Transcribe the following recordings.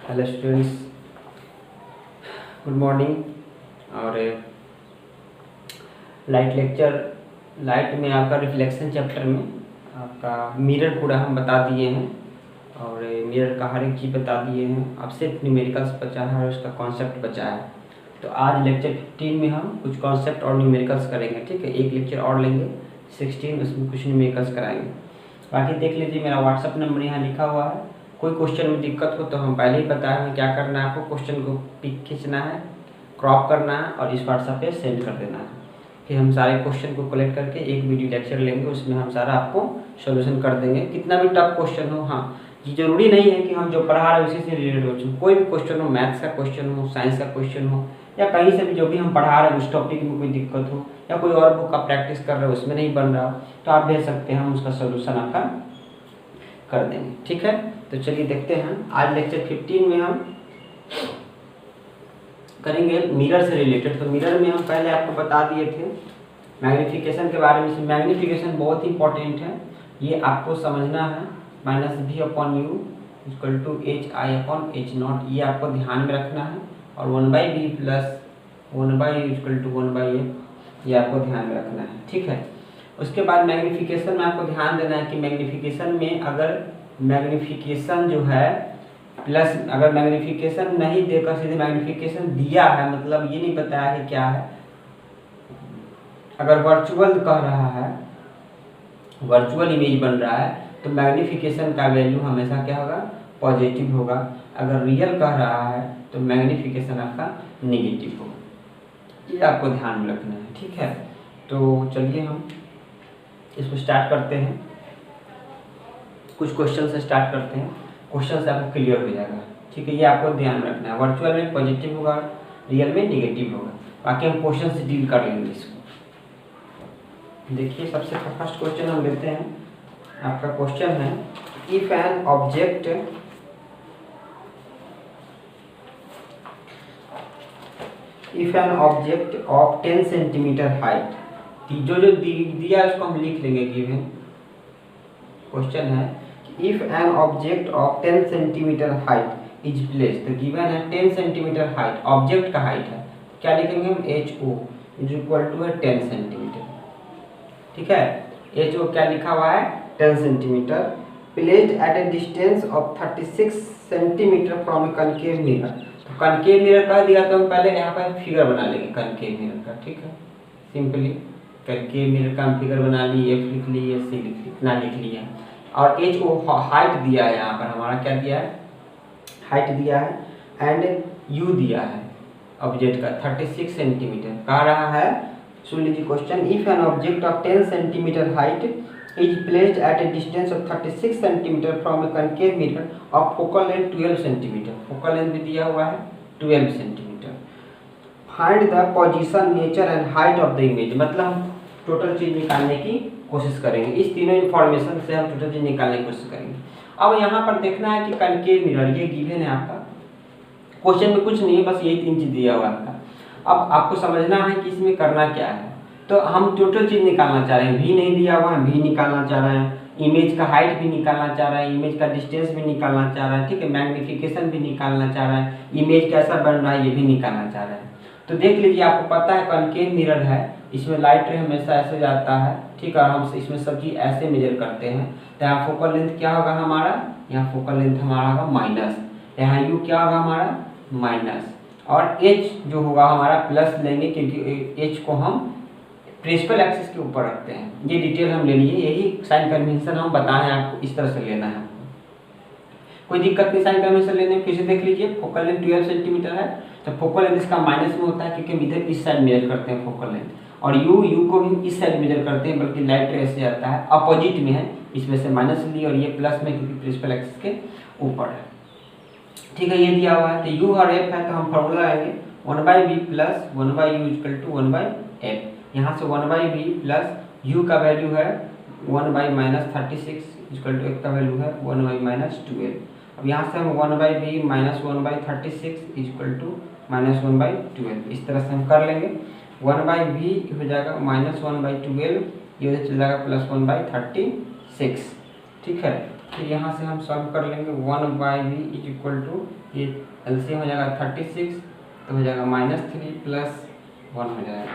Hello students, good morning. और light में आपका रिफ्लेक्शन चैप्टर में आपका मिरर पूरा हम बता दिए हैं और मिरर का हर एक चीज़ बता दिए हैं। अब सिर्फ न्यूमेरिकल्स बचा है और उसका कॉन्सेप्ट बचा है। तो आज लेक्चर 15 में हम कुछ कॉन्सेप्ट और न्यूमेरिकल्स करेंगे। ठीक है, एक लेक्चर और लेंगे 16, उसमें कुछ न्यूमेरिकल्स कराएंगे। बाकी देख लीजिए, मेरा व्हाट्सअप नंबर यहाँ लिखा हुआ है। कोई क्वेश्चन में दिक्कत हो तो हम पहले ही बताए हैं क्या करना है आपको। क्वेश्चन को पिक खींचना है, क्रॉप करना है और इस व्हाट्सएप पे सेंड कर देना है। फिर हम सारे क्वेश्चन को कलेक्ट करके एक वीडियो लेक्चर लेंगे, उसमें हम सारा आपको सोल्यूशन कर देंगे। कितना भी टफ क्वेश्चन हो, हाँ ये जरूरी नहीं है कि हम जो पढ़ा रहे हैं उसी से रिलेटेड हो। कोई भी क्वेश्चन हो, मैथ्स का क्वेश्चन हो, साइंस का क्वेश्चन हो, या कहीं से भी जो भी हम पढ़ा रहे हैं उस टॉपिक में कोई दिक्कत हो, या कोई और बुक का प्रैक्टिस कर रहे हो उसमें नहीं बन रहा हो, तो आप भेज सकते हैं, हम उसका सोल्यूशन आपका कर देंगे। ठीक है, तो चलिए देखते हैं। आज लेक्चर 15 में हम करेंगे मिरर से रिलेटेड। तो मिरर में हम पहले आपको बता दिए थे मैग्नीफिकेशन के बारे में। मैग्नीफिकेशन बहुत ही इंपॉर्टेंट है, ये आपको समझना है। -v/u = hi/h0, ये आपको ध्यान में रखना है। और 1/v + 1/u = 1/f, ये आपको ध्यान में रखना है। ठीक है, उसके बाद मैग्नीफिकेशन में आपको ध्यान देना है कि मैग्नीफिकेशन में अगर मैग्नीफिकेशन जो है प्लस, अगर मैग्नीफिकेशन नहीं देकर सीधे मैग्नीफिकेशन दिया है, मतलब ये नहीं बताया है क्या है। अगर वर्चुअल कह रहा है, वर्चुअल इमेज बन रहा है, तो मैग्नीफिकेशन का वैल्यू हमेशा क्या होगा, पॉजिटिव होगा। अगर रियल कह रहा है तो मैग्नीफिकेशन आपका नेगेटिव होगा। ये आपको ध्यान में रखना है। ठीक है, तो चलिए हम इसको स्टार्ट करते हैं। कुछ क्वेश्चन से स्टार्ट करते हैं, क्वेश्चन से आपको क्लियर हो जाएगा। ठीक है, ये आपको ध्यान में रखना है। वर्चुअल में पॉजिटिव होगा, रियल में नेगेटिव होगा। बाकी हम क्वेश्चन से डील कर लेंगे इसको। देखिए, सबसे फर्स्ट क्वेश्चन हम लेते हैं। आपका क्वेश्चन है, if an object of 10 centimetre height, जो दिया उसको हम लिख लेंगे। गिवन क्वेश्चन है, if an object of 10 centimetre height is placed, तो गिवन है 10 सेंटीमीटर हाइट, ऑब्जेक्ट का हाइट है, क्या लिखेंगे हम, HO = 10 सेंटीमीटर। ठीक है, HO क्या लिखा हुआ है, 10 centimetre, placed at A distance of 36 centimetre from concave mirror. तो कनकेव मिरर कह दिया तो हम पहले यहाँ पर फिगर बना लेंगे कनकेव मिरर का। ठीक है, सिंपली कनकेव मिरर का हम फिगर बना लिए, F लिख लिए, C लिख लिए, इतना लिख लिया। और HO हाइट दिया है, यहाँ पर हमारा क्या दिया है, हाइट दिया है, एंड U दिया है ऑब्जेक्ट का 36 सेंटीमीटर। कह रहा है, सुन लीजिए question, if an object of 10 centimetre height is placed at A distance of 36 centimetre from A concave mirror of focal length 12 centimetre, focal length भी दिया हुआ है 12 centimetre, find the position, nature and height of the image. मतलब हम total चीज निकालने की कोशिश करेंगे। इस तीनों इन्फॉर्मेशन से हम टोटल चीज निकालने की कोशिश करेंगे। अब यहाँ पर देखना है कि कनकेव मिरर, ये गिवन है आपका, क्वेश्चन में कुछ नहीं है, बस यही 3 चीज दिया हुआ है। अब आपको समझना है कि इसमें करना क्या है। तो हम टोटल चीज निकालना चाह रहे हैं, V नहीं दिया हुआ है, V निकालना चाह रहे हैं, इमेज का हाइट भी निकालना चाह रहे हैं, इमेज का डिस्टेंस भी निकालना चाह रहे हैं। ठीक है, मैग्नीफिकेशन भी निकालना चाह रहे हैं, इमेज कैसा बन रहा है ये भी निकालना चाह रहे हैं। तो देख लीजिए, आपको पता है कनकेव मिरर है, इसमें लाइट रे हमेशा ऐसे जाता है। ठीक है, और हम इसमें सब चीज ऐसे मेजर करते हैं। तो यहाँ फोकल लेंथ क्या होगा हमारा, यहाँ फोकल लेंथ हमारा होगा माइनस, यहाँ U क्या होगा हमारा माइनस, और H जो होगा हमारा प्लस लेंगे, क्योंकि H को हम प्रिंसिपल एक्सिस के ऊपर रखते हैं। ये डिटेल हम ले लिए, यही साइन कन्वेंशन हम बताएं आपको, इस तरह से लेना है। कोई दिक्कत नहीं साइन कन्वेंशन लेने में। फिर से देख लीजिए, फोकल लेंथ 12 सेंटीमीटर है, तो फोकल लेंथ इसका माइनस में होता है, क्योंकि हम इधर इस साइड मेजर करते हैं फोकल लेंथ, और U को भी इस साइड मेजर करते हैं, बल्कि लाइट रे ऐसे आता है, अपोजिट में है, इसमें से माइनस ली, और ये प्लस में, क्योंकि प्रिंसिपल एक्सिस के ऊपर है। ठीक है, ये दिया हुआ है। तो U और F है, तो हम फॉर्मूला आएंगे 1/v + 1/u = 1/f। यहाँ से 1/v + U का वैल्यू है 1/-36 = F का वैल्यू है 1/-12। अब यहाँ से हम 1/v - 1/36 = -1/12, इस तरह से हम कर लेंगे। 1/v हो जाएगा -1/12, ये चल जाएगा +1/36। ठीक है, फिर यहाँ से हम सॉल्व कर लेंगे 1/v इज इक्वल टू, ये एलसीएम हो जाएगा 36, तो हो जाएगा -3 प्लस 1 हो जाएगा।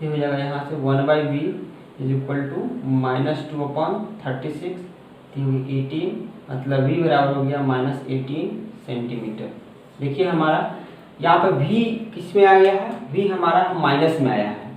ये हो जाएगा यहाँ से 1/v इज इक्वल टू -2/36, 18, मतलब v बराबर हो गया -18 सेंटीमीटर। देखिए हमारा यहाँ पर v किस में आ गया है, v हमारा माइनस में आया है,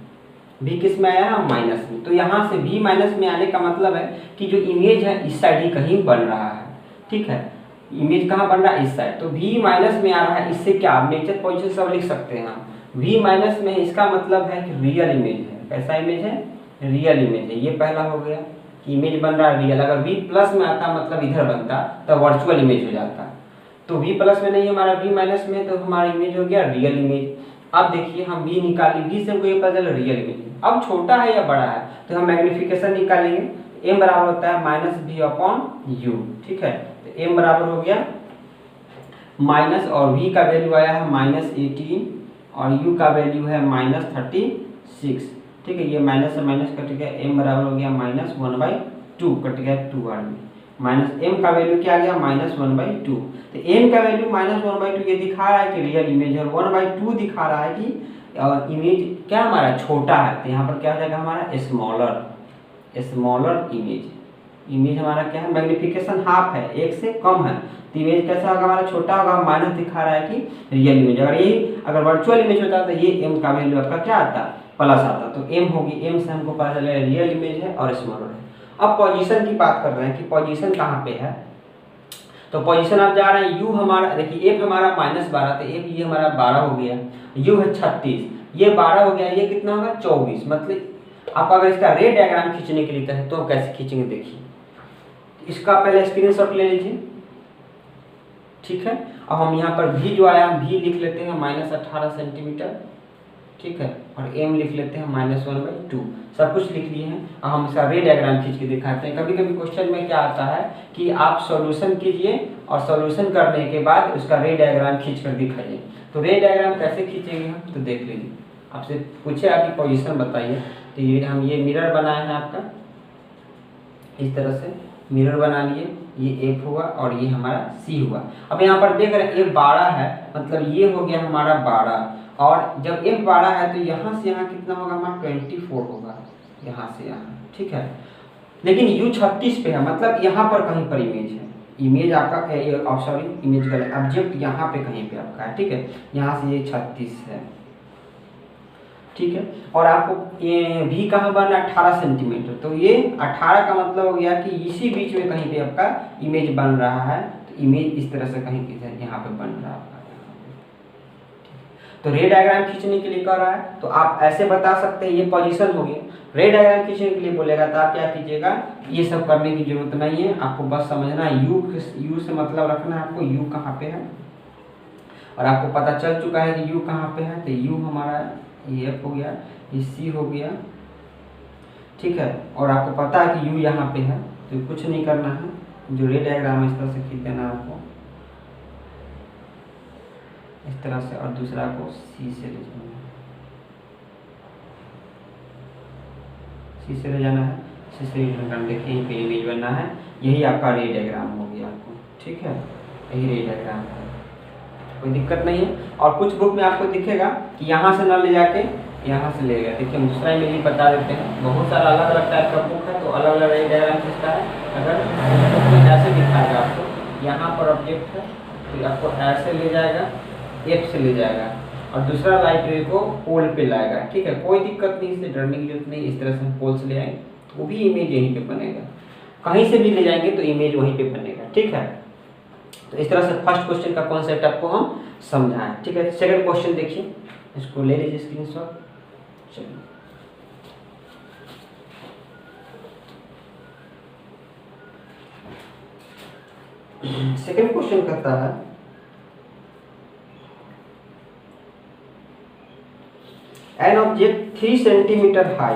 v किस में आया है, माइनस में। तो यहाँ से v माइनस में आने का मतलब है कि जो इमेज है इस साइड ही कहीं बन रहा है, ठीक है। इमेज कहाँ बन रहा है, इस साइड। तो v माइनस में आ रहा है, इससे क्या नेचर पोजीशन सब लिख सकते हैं हम। v माइनस में इसका मतलब है कि रियल इमेज है। कैसा इमेज है, रियल इमेज है। ये पहला हो गया कि इमेज बन रहा है रियल। अगर v प्लस में आता मतलब इधर बनता तो वर्चुअल इमेज हो जाता। तो v प्लस में नहीं, हमारा v माइनस में, तो हमारा इमेज हो गया रियल इमेज। अब देखिए हम v निकालें, v से हमको ये पता चला रियल इमेज। अब छोटा है या बड़ा है, तो हम मैग्निफिकेशन निकालेंगे। m बराबर होता है -v/u, ठीक है। तो m बराबर हो गया माइनस, और v का वैल्यू आया है -18 और u का वैल्यू है -36, ठीक है। ये माइनस से माइनस कट गया, m बराबर हो गया -1/2, कट गया 2 बार में। माइनस m का वैल्यू क्या आ गया, -1/2। तो m का वैल्यू -1/2 ये दिखा रहा है कि रियल इमेज है, और 1/2 दिखा रहा है कि इमेज क्या हमारा छोटा है। तो यहाँ पर क्या हो जाएगा हमारा स्मॉलर इमेज हमारा क्या है, मैग्निफिकेशन हाफ है, 1 से कम है। तो इमेज कैसा होगा, हमारा छोटा होगा, माइनस दिखा रहा है कि रियल इमेज। अगर वर्चुअल इमेज होता तो ये m का वैल्यू आपका क्या आता, प्लस आता। तो m होगी, m से हमको पता चलेगा रियल इमेज है और स्मॉलर है। अब पोजीशन की बात कर रहे हैं कि पोजीशन कहाँ पे है। तो पोजीशन आप जा रहे हैं, u हमारा देखिए f हमारा -12, तो f ये हमारा 12 हो गया, u है 36, ये 12 हो गया, ये कितना होगा 24। मतलब आप अगर इसका रे डायग्राम खींचने के लिए कहें तो कैसे खींचेंगे, देखिए इसका पहले स्क्रीनशॉट ले लीजिए, ठीक है। अब हम यहाँ पर v जो आया हम v लिख लेते हैं -18 सेंटीमीटर, ठीक है, और m लिख लेते हैं -1/2, सब कुछ लिख लिए हैं। अब हम इसका रे डायग्राम खींच के दिखाते हैं। कभी कभी क्वेश्चन में क्या आता है कि आप सॉल्यूशन कीजिए और सॉल्यूशन करने के बाद उसका रे डायग्राम खींच कर दिखाइए। तो रे डायग्राम कैसे खींचेंगे हम, तो देख लीजिए, आपसे पूछे आपकी पोजीशन बताइए। तो ये मिरर बनाया है आपका, इस तरह से मिरर बना लिए, ये f हुआ और ये हमारा c हुआ। अब यहाँ पर देख रहे हैं f 12 है, मतलब ये हो गया हमारा 12, और जब f 12 है तो यहाँ से यहाँ कितना होगा हमारा 24 होगा, यहाँ से यहाँ, ठीक है। लेकिन u 36 पे है, मतलब यहाँ पर कहीं पर इमेज है, इमेज आपका सॉरी इमेज गलत, ऑब्जेक्ट यहाँ पे कहीं पे आपका है, ठीक है। यहाँ से ये 36 है, ठीक है। और आपको ये v कहाँ बना 18 सेंटीमीटर, तो ये 18 का मतलब हो गया कि इसी बीच में कहीं पे आपका इमेज बन रहा है। तो इमेज इस तरह से कहीं पे यहाँ पे बन रहा है। तो रे डायग्राम खींचने के लिए कह रहा है, तो आप ऐसे बता सकते हैं, ये पोजीशन हो गई। रे डायग्राम खींचने के लिए बोलेगा तो आप क्या कीजिएगा, ये सब करने की जरूरत नहीं है, आपको बस समझना है u से मतलब रखना है आपको, u कहाँ पे है, और आपको पता चल चुका है कि u कहाँ पे है। तो u हमारा ये f हो गया, ये c हो गया, ठीक है। और आपको पता है कि u यहाँ पे है, तो कुछ नहीं करना है, जो रे डायग्राम है इस तरह से खींच देना है आपको, इस तरह से, और दूसरा को c से ले जाना है, c से ले जाना है, c से देखिए यहीं पे इमेज बनना है। यही आपका रे डायग्राम हो गया आपको, ठीक है, यही रे डायग्राम है, कोई दिक्कत नहीं है। और कुछ बुक में आपको दिखेगा कि यहाँ से न ले जाके यहाँ से ले गया। देखिए दूसरा में ये बता देते हैं, बहुत सारा अलग अलग टाइप का बुक है, तो अलग अलग रे डायग्राम खींचता है। अगर बुक में ऐसे दिखाएगा आपको, यहाँ पर ऑब्जेक्ट है तो आपको ऐसे ले जाएगा, F से ले जाएगा, और दूसरा लाइट रे को पोल पे लाएगा, ठीक है। कोई दिक्कत नहीं, इससे डरने की जरूरत नहीं। इस तरह से हम पोल से ले आएंगे तो भी इमेज यहीं पे बनेगा, कहीं से भी ले जाएंगे तो इमेज वहीं पे बनेगा, ठीक है। तो इस तरह से फर्स्ट क्वेश्चन का कॉन्सेप्ट आपको हम समझाएं, ठीक है। सेकंड क्वेश्चन देखिए, इसको ले लीजिए स्क्रीनशॉट। चलिए सेकंड क्वेश्चन कहता है, an object 3 centimetre high,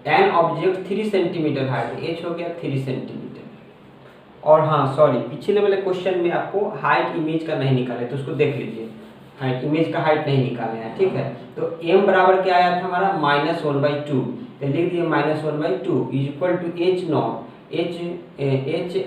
an object 3 centimetre high, H हो गया 3 सेंटीमीटर। और हाँ सॉरी, पिछले वाले क्वेश्चन में आपको हाइट इमेज का नहीं निकाले, तो उसको देख लीजिए, हाइट इमेज का हाइट नहीं निकाले हैं, ठीक है। तो m बराबर क्या आया था हमारा -1/2, तो लिख दिए -1/2 is equal to h nought. HI/H0,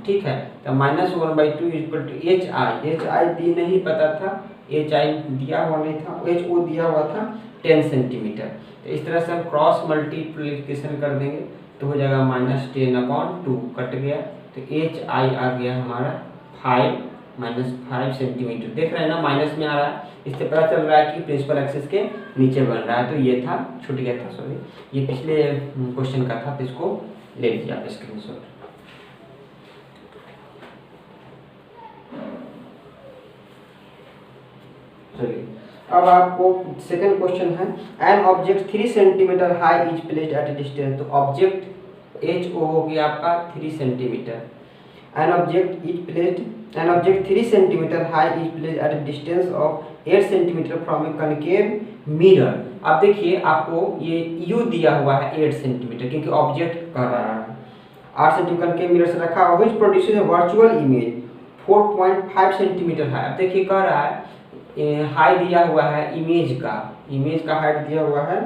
ठीक है। तो -1/2 इक्वल टू HI दी नहीं पता था, HI दिया हुआ नहीं था, HO दिया हुआ था 10 सेंटीमीटर। तो इस तरह से हम क्रॉस मल्टीप्लिकेशन कर देंगे तो हो जाएगा -10/2, कट गया। तो HI आ गया हमारा 5 सेंटीमीटर। देख रहे हैं ना, माइनस में आ रहा है, इससे पता चल रहा है कि प्रिंसिपल एक्सिस के नीचे बन रहा है। तो ये था, छूट गया था, सॉरी, ये पिछले क्वेश्चन का था, तो इसको ले लीजिए आप स्क्रीनशॉट। चलिए अब आपको सेकंड क्वेश्चन है, an object 3 centimetre high is placed at A distance. तो ऑब्जेक्ट HO हो गया आपका 3 centimetre. An object 3 centimeter high is placed at a distance of 8 centimeter from a concave mirror। अब देखिए आपको ये U दिया हुआ है 8 सेंटीमीटर, क्योंकि ऑब्जेक्ट कर रहा है 8 सेंटीमीटर concave mirror से रखा हुआ, which produces a virtual image 4.5 centimetre है। अब देखिए कह रहा है हाई दिया हुआ है इमेज का हाइट दिया हुआ है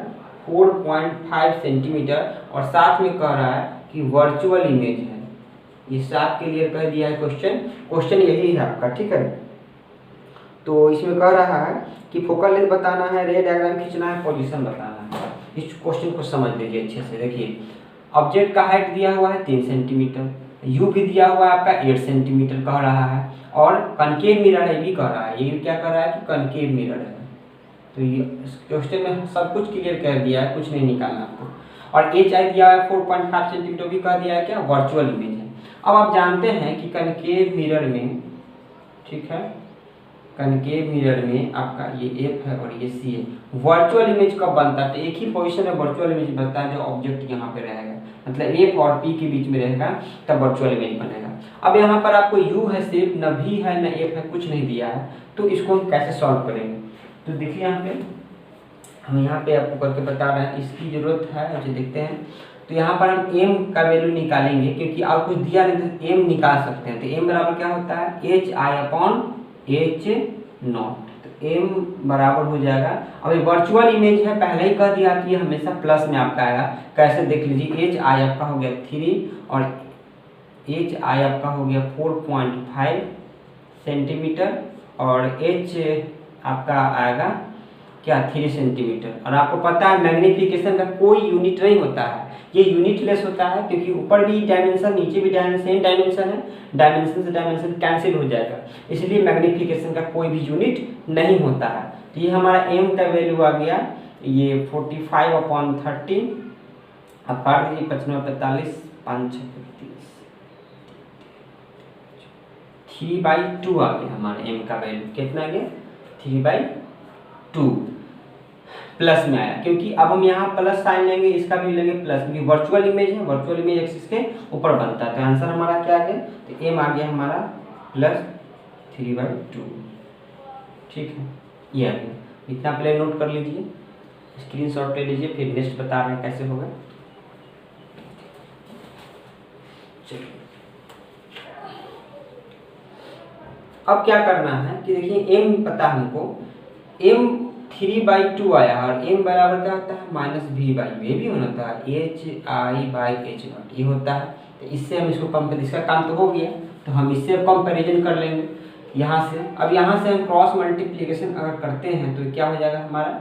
4.5 सेंटीमीटर, और साथ में कह रहा है कि वर्चुअल इमेज है। ये साफ क्लियर कर दिया है क्वेश्चन यही है आपका, ठीक है। तो इसमें कह रहा है कि फोकल लेंथ बताना है, रे डायग्राम खींचना है, पोजीशन बताना है। इस क्वेश्चन को समझ लीजिए अच्छे से। देखिए ऑब्जेक्ट का हाइट दिया हुआ है 3 सेंटीमीटर, यू भी दिया हुआ है आपका 8 सेंटीमीटर कह रहा है, और कनकेव मिरर है भी कह रहा है। ये क्या कह रहा है कि कनकेव मिरर है। तो ये क्वेश्चन में सब कुछ क्लियर कर दिया है, कुछ नहीं निकालना आपको। और HI दिया है 4.5 सेंटीमीटर, भी कह दिया है क्या, वर्चुअल इमेज है। अब आप जानते हैं कि कनकेव मिरर में, ठीक है, कनकेव मिरर में आपका ये F है और ये C है। वर्चुअल इमेज कब बनता है, तो एक ही पोजीशन में वर्चुअल इमेज बनता है, जो ऑब्जेक्ट यहाँ पे रहेगा, मतलब F और P के बीच में रहेगा, तब वर्चुअल इमेज बनेगा। अब यहाँ पर आपको U है सिर्फ, न V है न F है, कुछ नहीं दिया है, तो इसको हम कैसे सॉल्व करेंगे। तो देखिए यहाँ पे हम यहाँ पे आपको करके बता रहे हैं, इसकी जरूरत है, जो देखते हैं। तो यहाँ पर हम m का वैल्यू निकालेंगे, क्योंकि और कुछ दिया नहीं तो m निकाल सकते हैं। तो m बराबर क्या होता है, HI/H0। तो m बराबर हो जाएगा। अब ये वर्चुअल इमेज है, पहले ही कह दिया कि ये हमेशा प्लस में आपका आएगा। कैसे देख लीजिए, HI आपका हो गया 3 और HI आपका हो गया 4.5 सेंटीमीटर, और H आपका आएगा क्या, 3 सेंटीमीटर। और आपको पता है मैग्नीफिकेशन का कोई यूनिट नहीं होता है, ये यूनिटलेस होता है, क्योंकि ऊपर भी डायमेंशन नीचे भी सेम डायमेंशन है, डायमेंशन से डायमेंशन कैंसिल हो जाएगा, इसलिए मैग्नीफिकेशन का कोई भी यूनिट नहीं होता है। तो ये हमारा m का वैल्यू आ गया, ये 45/30। अब काट दीजिए, 55/45, 5×6 3/2 आ गया हमारा m का वैल्यू। कितना आ गया, 3/2 प्लस में आया, क्योंकि अब हम यहाँ प्लस साइन लेंगे, इसका भी लेंगे प्लस, क्योंकि वर्चुअल इमेज है, वर्चुअल इमेज एक्सिस के ऊपर बनता है। तो आंसर हमारा क्या आ गया, तो m आ गया हमारा +3/2, ठीक है। ये आ गया, इतना पहले नोट कर लीजिए, स्क्रीनशॉट ले लीजिए, फिर नेक्स्ट बता रहे हैं कैसे होगा। चलिए अब क्या करना है कि देखिए m पता हमको, m 3/2 आया, और m बराबर क्या होता है, -v/u। ये भी होता है HI/H0, ये होता है। तो इससे हम इसको कंपेयर, इसका काम तो हो गया, तो हम इससे कंपैरिजन कर लेंगे यहाँ से। अब यहाँ से हम क्रॉस मल्टीप्लिकेशन अगर करते हैं तो क्या हो जाएगा हमारा,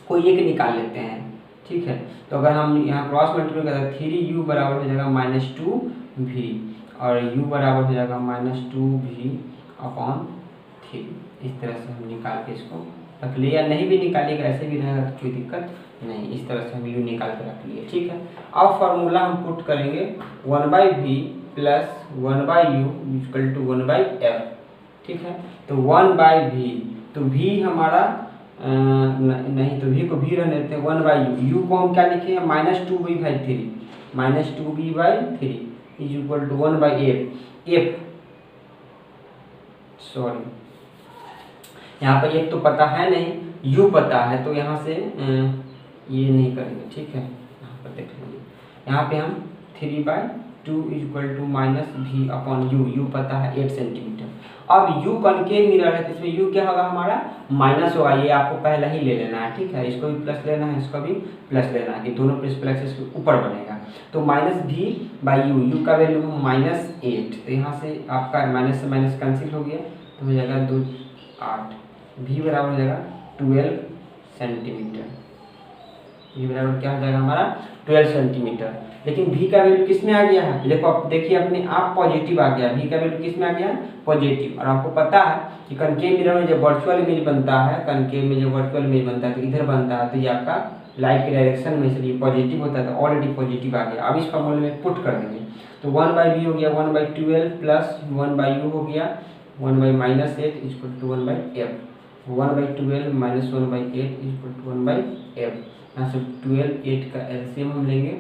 कोई एक निकाल लेते हैं, ठीक है। तो अगर हम यहाँ क्रॉस मल्टीप्लाई करते हैं, 3u बराबर हो जाएगा -2v, और u बराबर हो जाएगा -2v/3। इस तरह से हम निकाल के इसको रख लिए, या नहीं भी निकालिएगा ऐसे भी रहेगा तो कोई दिक्कत नहीं। इस तरह से हम u निकाल के रख लिए, ठीक है। अब फार्मूला हम पुट करेंगे 1/v + 1/u = 1/f, ठीक है। तो 1/v, तो v हमारा नहीं, तो v को v रहने देते हैं, 1/u, u को हम क्या लिखे हैं, -2v/3, -2v/3 = 1/f। सॉरी, यहाँ पर एक तो पता है नहीं, u पता है, तो यहाँ से ये नहीं करेंगे, ठीक है। यहाँ पर देख लीजिए, यहाँ पे हम 3/2 = -v/u, u पता है 8 सेंटीमीटर, अब यू कॉनकेव मिरर है तो इसमें यू क्या होगा हमारा माइनस होगा, ये आपको पहले ही ले लेना है, ठीक है। इसको भी प्लस लेना है, इसको भी प्लस लेना है कि दोनों प्रिंसिपल एक्सिस के ऊपर बनेगा। तो माइनस भी बाई यू, यू का वैल्यू -8, तो यहाँ से आपका माइनस से माइनस कैंसिल हो गया तो हो जाएगा 2 8, भी बराबर हो जाएगा 12 सेंटीमीटर। ये बराबर क्या हो जाएगा हमारा 12 सेंटीमीटर। लेकिन भी का वैल्यू किस में आ गया है, देखो आप देखिए अपने आप पॉजिटिव आ गया, भी का वैल्यू किस में आ गया पॉजिटिव। और आपको पता है कि कनकेव मिरर में जब वर्चुअल इमेज बनता है, कनकेव में जब वर्चुअल इमेज बनता है तो इधर बनता है, तो ये आपका लाइट के डायरेक्शन में इसलिए पॉजिटिव होता है, तो ऑलरेडी पॉजिटिव आ गया। अब इस फॉर्मूले में पुट कर देंगे तो 1/b हो गया 1/12 प्लस 1/u हो गया 1/-8 equal to 1/f, 1/12 minus 1/8 equal to 1/f। यहाँ से 12 8 का एलसीएम हम लेंगे,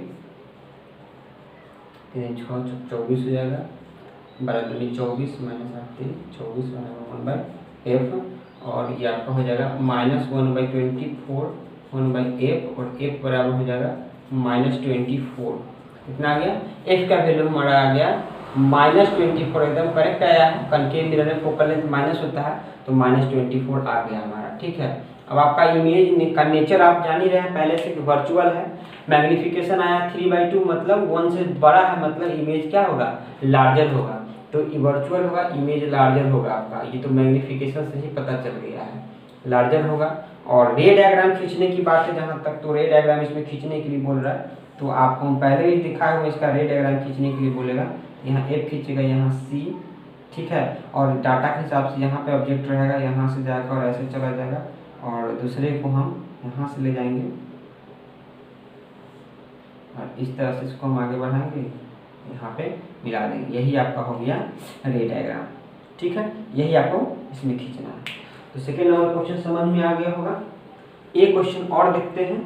3 6 24 हो जाएगा, 12 दूनी 24 माइनस 8 3 24 1/f। और ये आपका हो जाएगा -1/24 1/f, और f बराबर हो जाएगा -24। कितना आ गया, f का वैल्यू हमारा आ गया -24, एकदम करेक्ट आया है। कनकेव मिरर में फोकल लेंथ माइनस होता है तो -24 आ गया हमारा, ठीक है। अब आपका इमेज का नेचर आप जान ही रहे हैं पहले से, वर्चुअल है। मैग्निफिकेशन आया 3/2, मतलब 1 से बड़ा है, मतलब इमेज क्या होगा लार्जर होगा, तो वर्चुअल होगा इमेज लार्जर होगा आपका। ये तो मैग्निफिकेशन से ही पता चल गया है, लार्जर होगा। और रे डायग्राम खींचने की बात है जहाँ तक, तो रे डायग्राम इसमें खींचने के लिए बोल रहा है, तो आपको पहले ही दिखाया हुआ इसका रे डायग्राम खींचने के लिए बोलेगा। यहाँ एफ खींचेगा, यहाँ सी, ठीक है। और डाटा के हिसाब से यहाँ पे ऑब्जेक्ट रहेगा, यहाँ से जाकर और ऐसे चला जाएगा, और दूसरे को हम यहाँ से ले जाएंगे और इस तरह से इसको हम आगे बढ़ाएंगे, यहाँ पे मिला देंगे। यही आपका हो गया रे डायग्राम, ठीक है। यही आपको इसमें खींचना है। तो सेकेंड नंबर क्वेश्चन समझ में आ गया होगा। एक क्वेश्चन और देखते हैं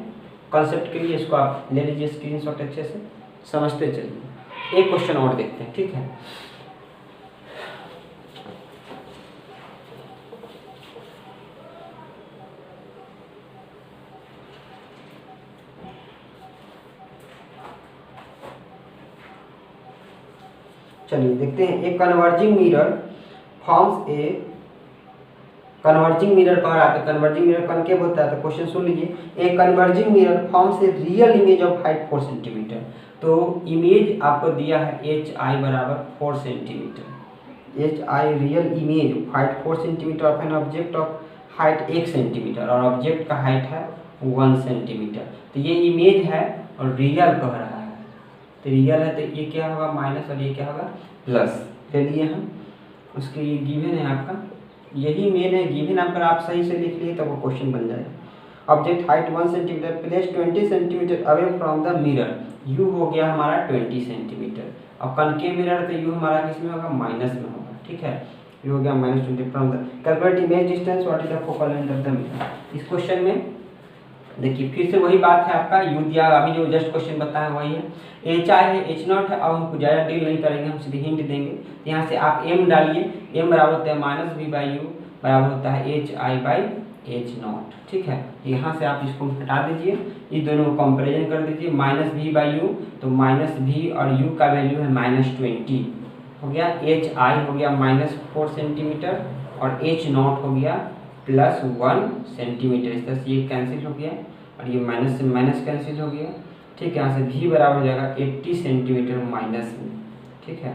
कॉन्सेप्ट के लिए, इसको आप ले लीजिए स्क्रीनशॉट, अच्छे से समझते चलिए। एक क्वेश्चन और देखते हैं, ठीक है। चलिए देखते हैं। एक converging mirror forms a, converging mirror कह रहा था, कन्वर्जिंग मिरर कनकेव होता है, तो क्वेश्चन सुन लीजिए। A converging mirror forms a real image of height 4 centimetre. तो इमेज आपको दिया है HI बराबर 4 centimetre, HI real image height 4 centimetre of an object of height 1 centimetre, और ऑब्जेक्ट का हाइट है 1 सेंटीमीटर। तो ये इमेज है और रियल कह रहा है, तो रियल है तो ये क्या होगा माइनस, और ये क्या होगा प्लस। ले लिए हम, उसके ये गिवन है आपका, यही मेन है गिवन। अगर आप सही से लिख लिए तो वो क्वेश्चन बन जाएगा। Object height 1 centimetre, place 20 centimetre away from the mirror, you हो गया हमारा 20 सेंटीमीटर। अब कनकेव मिरर तो यू हमारा किस में होगा माइनस में होगा, ठीक है। यू हो गया -20 from the, calculate image distance, what is the focal length of the mirror. इस क्वेश्चन में देखिए फिर से वही बात है, आपका यू दिया, अभी जो जस्ट क्वेश्चन बताया वही है। HI है, H0 है। अब हमको ज़्यादा डील नहीं करेंगे, हम सीधे हिंट देंगे। यहाँ से आप m डालिए, m बराबर होता है -v/u बराबर होता है HI/H0, ठीक है। यहाँ से आप इसको हटा दीजिए, इस दोनों को कंपेरिजन कर दीजिए। -v/u तो -v और u का वैल्यू है -20 हो गया। HI हो गया -4 सेंटीमीटर और H0 हो गया +1 सेंटीमीटर। इस तरह से ये कैंसिल हो गया और ये माइनस से माइनस कैंसिल हो गया, ठीक है। यहाँ से v बराबर हो जाएगा 80 सेंटीमीटर माइनस में, ठीक है।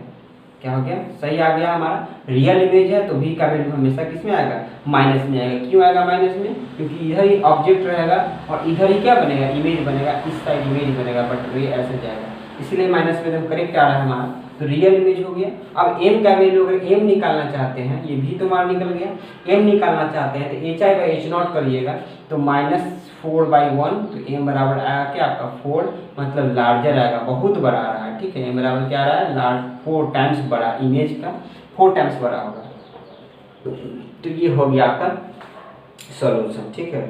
क्या हो गया, सही आ गया हमारा। रियल इमेज है तो v का वैल्यू हमेशा किस में आएगा माइनस में आएगा। क्यों आएगा माइनस में, क्योंकि इधर ही ऑब्जेक्ट रहेगा और इधर ही क्या बनेगा इमेज बनेगा, इस साइड इमेज बनेगा, बट रे ऐसे जाएगा, इसलिए माइनस में एकदम करेक्ट आ रहा है हमारा। तो रियल इमेज हो गया। अब m का वैल्यू अगर m निकालना चाहते हैं, ये भी तो हमारा निकल गया, m निकालना चाहते हैं तो HI/H0 करिएगा तो -4/1, तो m बराबर आएगा क्या आपका 4, मतलब लार्जर आएगा, बहुत बड़ा आ रहा है, ठीक है। m बराबर क्या आ रहा है 4 टाइम्स बड़ा, इमेज का 4 टाइम्स बड़ा होगा। तो ये हो गया आपका सॉल्यूशन, ठीक है।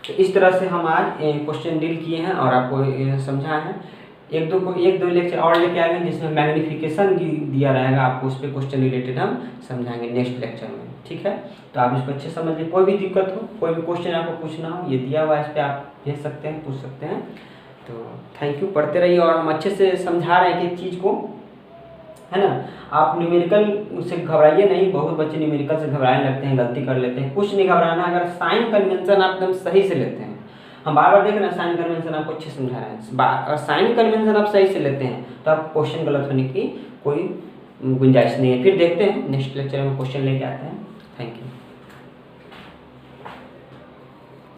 तो इस तरह से हम आज क्वेश्चन डील किए हैं और आपको समझाए हैं। एक दो लेक्चर और लेके आएंगे जिसमें मैग्निफिकेशन दिया रहेगा, आपको उस पर क्वेश्चन रिलेटेड हम समझाएंगे नेक्स्ट लेक्चर में, ठीक है। तो आप इसको अच्छे समझ लीजिए। कोई भी दिक्कत हो, कोई भी क्वेश्चन आपको पूछना हो, ये दिया हुआ है, इस पर आप भेज सकते हैं, पूछ सकते हैं। तो थैंक यू, पढ़ते रहिए। और हम अच्छे से समझा रहे हैं कि चीज़ को है ना। आप न्यूमेरिकल से घबराइए नहीं, बहुत बच्चे न्यूमेरिकल से घबराने लगते हैं, गलती कर लेते हैं, कुछ नहीं घबराना। अगर साइन कन्वेंशन आप एकदम सही से लेते हैं, हम बार बार देख रहे हैं साइन कन्वेंशन आपको अच्छे समझा रहे हैं, अगर साइन कन्वेंशन आप सही से लेते हैं तो आप क्वेश्चन गलत होने की कोई गुंजाइश नहीं है। फिर देखते हैं नेक्स्ट लेक्चर में क्वेश्चन लेके आते हैं। Thank you.